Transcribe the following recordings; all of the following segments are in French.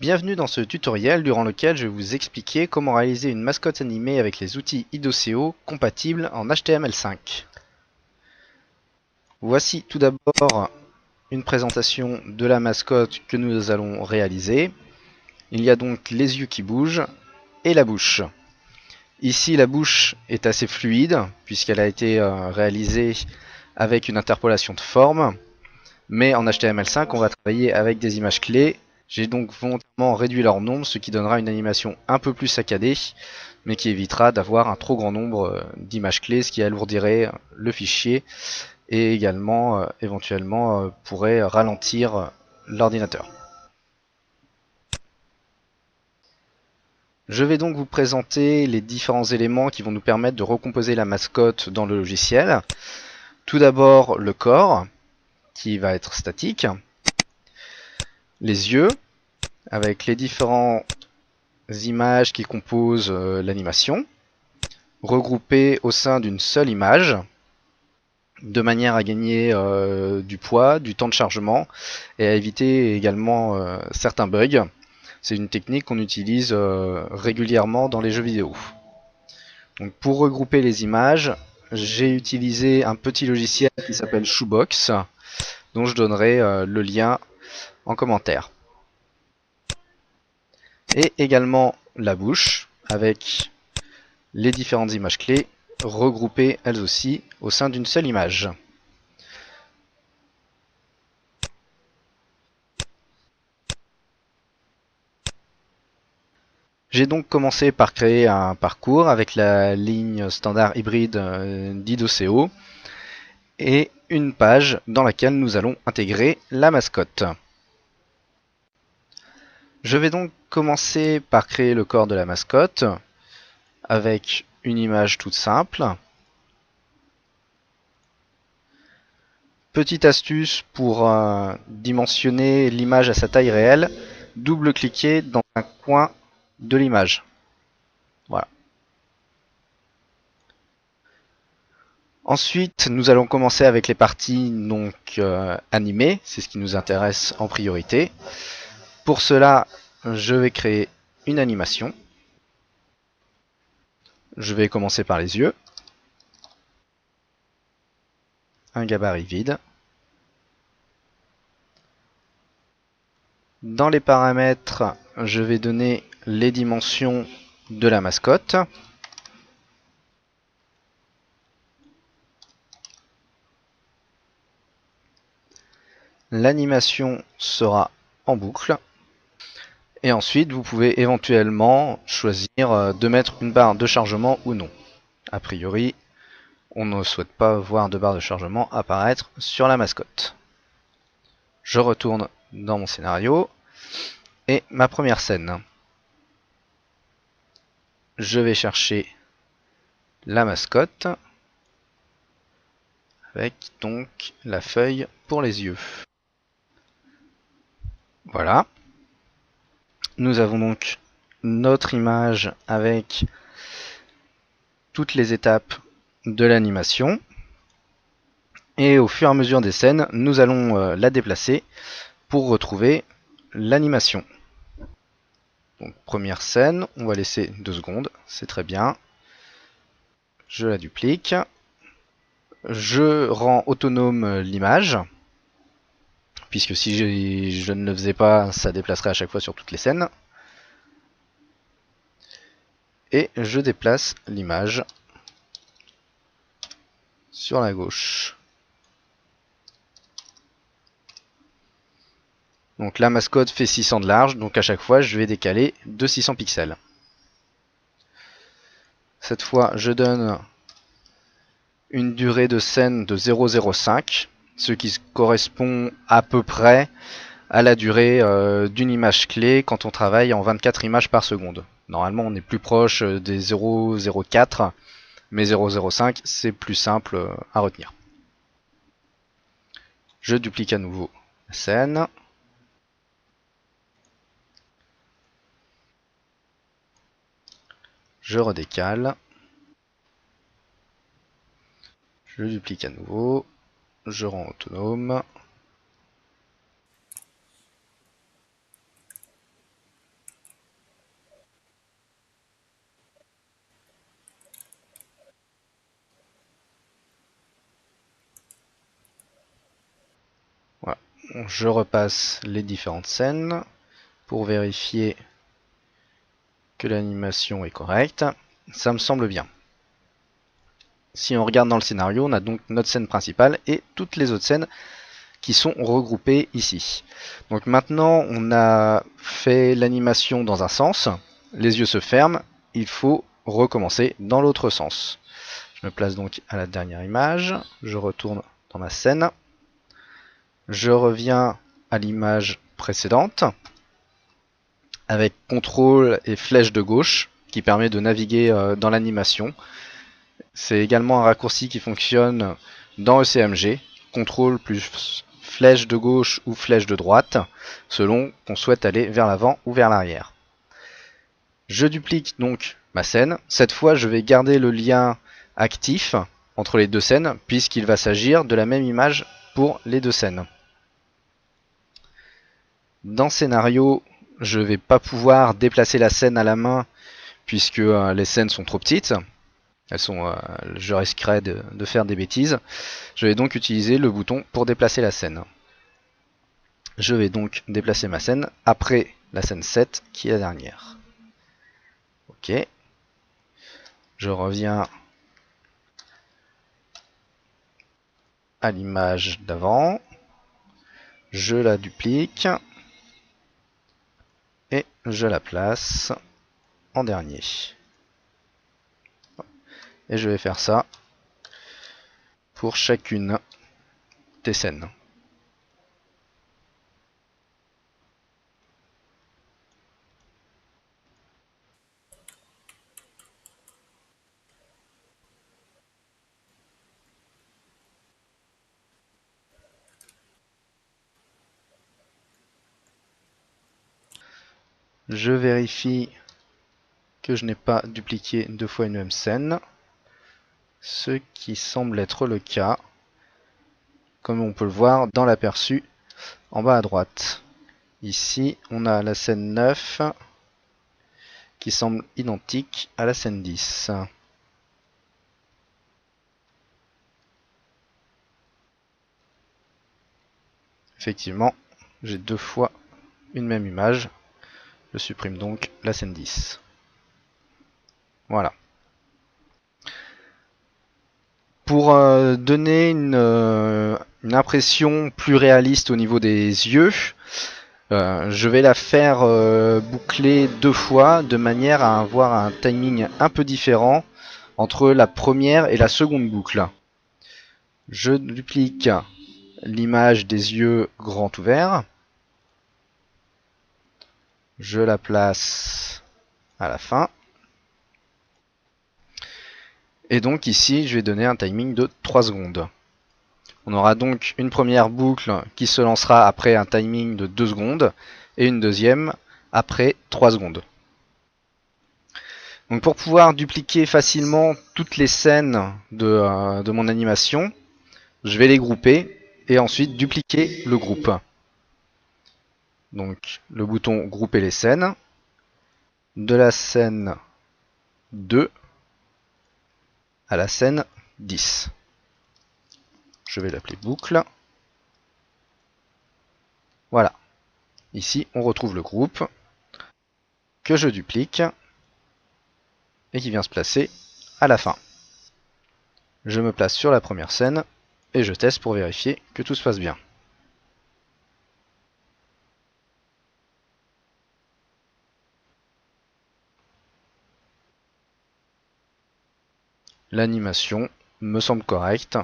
Bienvenue dans ce tutoriel durant lequel je vais vous expliquer comment réaliser une mascotte animée avec les outils Idoceo compatibles en HTML5. Voici tout d'abord une présentation de la mascotte que nous allons réaliser. Il y a donc les yeux qui bougent et la bouche. Ici la bouche est assez fluide puisqu'elle a été réalisée avec une interpolation de forme. Mais en HTML5 on va travailler avec des images clés. J'ai donc volontairement réduit leur nombre, ce qui donnera une animation un peu plus saccadée, mais qui évitera d'avoir un trop grand nombre d'images clés, ce qui alourdirait le fichier et également éventuellement pourrait ralentir l'ordinateur. Je vais donc vous présenter les différents éléments qui vont nous permettre de recomposer la mascotte dans le logiciel. Tout d'abord le corps, qui va être statique, les yeux, avec les différentes images qui composent l'animation, regroupées au sein d'une seule image, de manière à gagner du poids, du temps de chargement, et à éviter également certains bugs. C'est une technique qu'on utilise régulièrement dans les jeux vidéo. Donc pour regrouper les images, j'ai utilisé un petit logiciel qui s'appelle Shoebox, dont je donnerai le lien en commentaire. Et également la bouche, avec les différentes images clés, regroupées elles aussi au sein d'une seule image. J'ai donc commencé par créer un parcours avec la ligne standard hybride d'Idoceo et une page dans laquelle nous allons intégrer la mascotte. Je vais donc commencer par créer le corps de la mascotte avec une image toute simple. Petite astuce pour dimensionner l'image à sa taille réelle, double-cliquez dans un coin de l'image. Voilà. Ensuite, nous allons commencer avec les parties donc animées, c'est ce qui nous intéresse en priorité. Pour cela, je vais créer une animation. Je vais commencer par les yeux. Un gabarit vide. Dans les paramètres, je vais donner les dimensions de la mascotte. L'animation sera en boucle. Et ensuite, vous pouvez éventuellement choisir de mettre une barre de chargement ou non. A priori, on ne souhaite pas voir de barre de chargement apparaître sur la mascotte. Je retourne dans mon scénario et ma première scène. Je vais chercher la mascotte avec donc la feuille pour les yeux. Voilà. Nous avons donc notre image avec toutes les étapes de l'animation. Et au fur et à mesure des scènes, nous allons la déplacer pour retrouver l'animation. Donc première scène, on va laisser 2 secondes, c'est très bien. Je la duplique. Je rends autonome l'image, puisque si je ne le faisais pas, ça déplacerait à chaque fois sur toutes les scènes. Et je déplace l'image sur la gauche. Donc la mascotte fait 600 de large, donc à chaque fois je vais décaler de 600 pixels. Cette fois je donne une durée de scène de 0,05, ce qui correspond à peu près à la durée d'une image clé quand on travaille en 24 images par seconde. Normalement on est plus proche des 0,04, mais 0,05 c'est plus simple à retenir. Je duplique à nouveau la scène. Je redécale. Je duplique à nouveau. Je rends autonome. je repasse les différentes scènes pour vérifier que l'animation est correcte. Ça me semble bien. Si on regarde dans le scénario, on a donc notre scène principale et toutes les autres scènes qui sont regroupées ici. Donc maintenant, on a fait l'animation dans un sens, les yeux se ferment, il faut recommencer dans l'autre sens. Je me place donc à la dernière image, je retourne dans ma scène, je reviens à l'image précédente, avec CTRL et flèche de gauche, qui permet de naviguer dans l'animation. C'est également un raccourci qui fonctionne dans ECMG, CTRL plus flèche de gauche ou flèche de droite, selon qu'on souhaite aller vers l'avant ou vers l'arrière. Je duplique donc ma scène. Cette fois, je vais garder le lien actif entre les deux scènes, puisqu'il va s'agir de la même image pour les deux scènes. Dans Scénario, je ne vais pas pouvoir déplacer la scène à la main, puisque les scènes sont trop petites. Je risquerais de faire des bêtises. Je vais donc utiliser le bouton pour déplacer la scène. Je vais donc déplacer ma scène après la scène 7 qui est la dernière. Ok. Je reviens à l'image d'avant. Je la duplique. Et je la place en dernier. Et je vais faire ça pour chacune des scènes. Je vérifie que je n'ai pas dupliqué deux fois une même scène, ce qui semble être le cas, comme on peut le voir dans l'aperçu en bas à droite. Ici, on a la scène 9 qui semble identique à la scène 10. Effectivement, j'ai deux fois une même image. Je supprime donc la scène 10. Voilà. Pour donner une impression plus réaliste au niveau des yeux, je vais la faire boucler deux fois de manière à avoir un timing un peu différent entre la première et la seconde boucle. Je duplique l'image des yeux grands ouverts. Je la place à la fin. Et donc ici, je vais donner un timing de 3 secondes. On aura donc une première boucle qui se lancera après un timing de 2 secondes et une deuxième après 3 secondes. Donc pour pouvoir dupliquer facilement toutes les scènes de mon animation, je vais les grouper et ensuite dupliquer le groupe. Donc le bouton grouper les scènes, de la scène 2 à la scène 10. Je vais l'appeler boucle. Voilà. Ici, on retrouve le groupe que je duplique et qui vient se placer à la fin. Je me place sur la première scène et je teste pour vérifier que tout se passe bien. L'animation me semble correcte.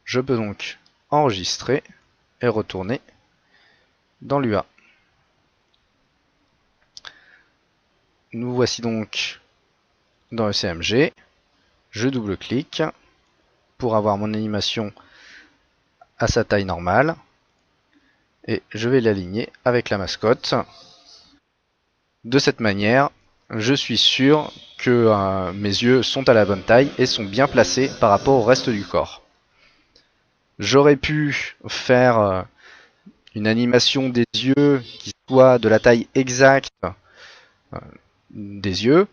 Je peux donc enregistrer et retourner dans l'UA. Nous voici donc dans ECMG. Je double-clique pour avoir mon animation à sa taille normale. Et je vais l'aligner avec la mascotte. De cette manière, je suis sûr que mes yeux sont à la bonne taille et sont bien placés par rapport au reste du corps. J'aurais pu faire une animation des yeux qui soit de la taille exacte des yeux,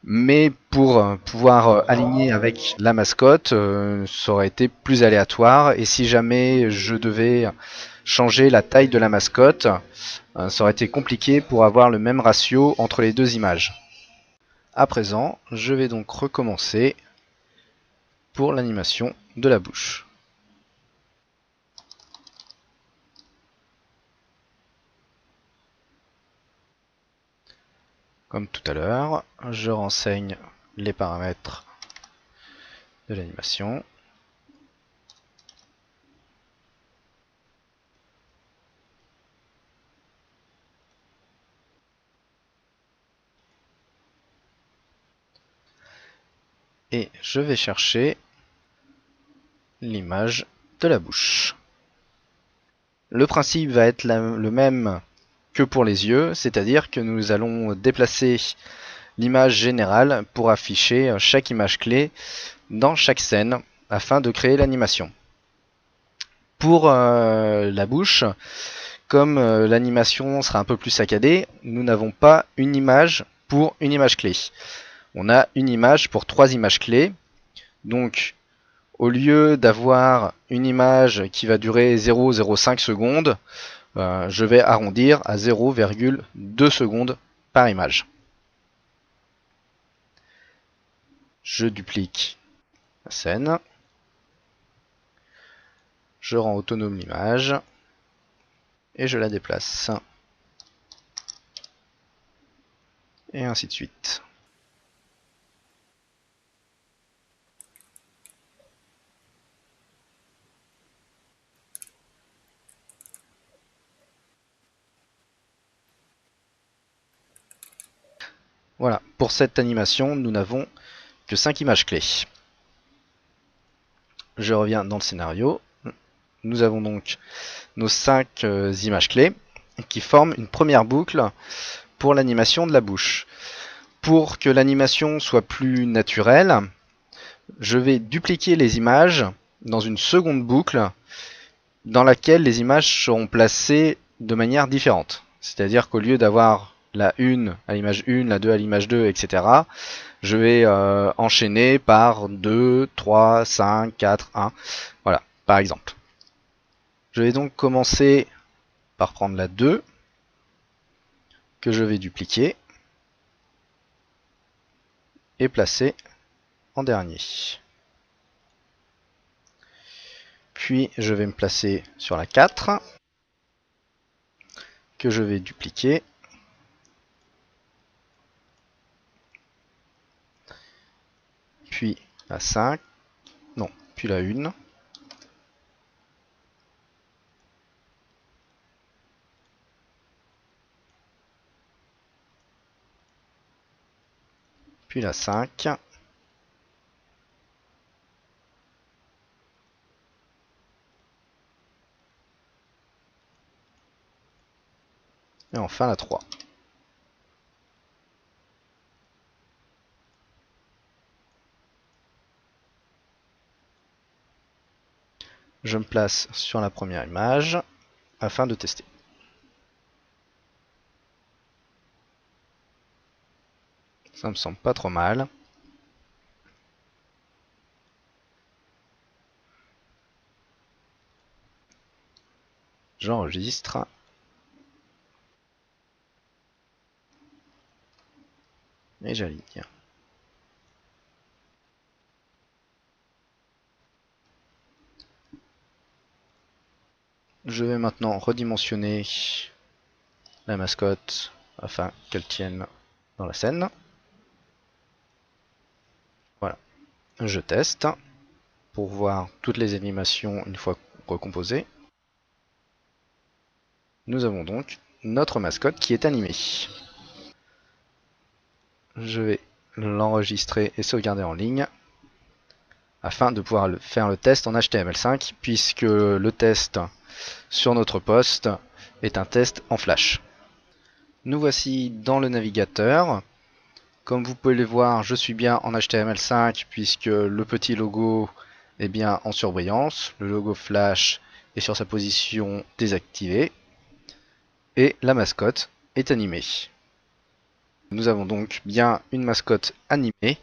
Mais pour pouvoir aligner avec la mascotte, ça aurait été plus aléatoire. Et si jamais je devais changer la taille de la mascotte, ça aurait été compliqué pour avoir le même ratio entre les deux images. À présent, je vais donc recommencer pour l'animation de la bouche. Comme tout à l'heure, je renseigne les paramètres de l'animation. Et je vais chercher l'image de la bouche. Le principe va être le même que pour les yeux, c'est-à-dire que nous allons déplacer l'image générale pour afficher chaque image clé dans chaque scène afin de créer l'animation. Pour la bouche, comme l'animation sera un peu plus saccadée, nous n'avons pas une image pour une image clé. On a une image pour 3 images clés. Donc, au lieu d'avoir une image qui va durer 0,05 secondes, je vais arrondir à 0,2 secondes par image. Je duplique la scène. Je rends autonome l'image. Et je la déplace. Et ainsi de suite. Voilà, pour cette animation, nous n'avons que 5 images clés. Je reviens dans le scénario. Nous avons donc nos 5 images clés qui forment une première boucle pour l'animation de la bouche. Pour que l'animation soit plus naturelle, je vais dupliquer les images dans une seconde boucle dans laquelle les images seront placées de manière différente. C'est-à-dire qu'au lieu d'avoir la 1 à l'image 1, la 2 à l'image 2, etc., je vais enchaîner par 2, 3, 5, 4, 1. Voilà, par exemple. Je vais donc commencer par prendre la 2, que je vais dupliquer, et placer en dernier. Puis je vais me placer sur la 4, que je vais dupliquer, puis la 5, non, puis la 1, puis la 5, et enfin la 3. Je me place sur la première image afin de tester. Ça me semble pas trop mal. J'enregistre. Et j'aligne. Je vais maintenant redimensionner la mascotte afin qu'elle tienne dans la scène. Voilà. Je teste pour voir toutes les animations une fois recomposées. Nous avons donc notre mascotte qui est animée. Je vais l'enregistrer et sauvegarder en ligne afin de pouvoir faire le test en HTML5 puisque le test sur notre poste est un test en Flash. Nous voici dans le navigateur. Comme vous pouvez le voir, je suis bien en HTML5 puisque le petit logo est bien en surbrillance. Le logo Flash est sur sa position désactivée. Et la mascotte est animée. Nous avons donc bien une mascotte animée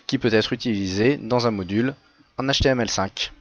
qui peut être utilisée dans un module en HTML5.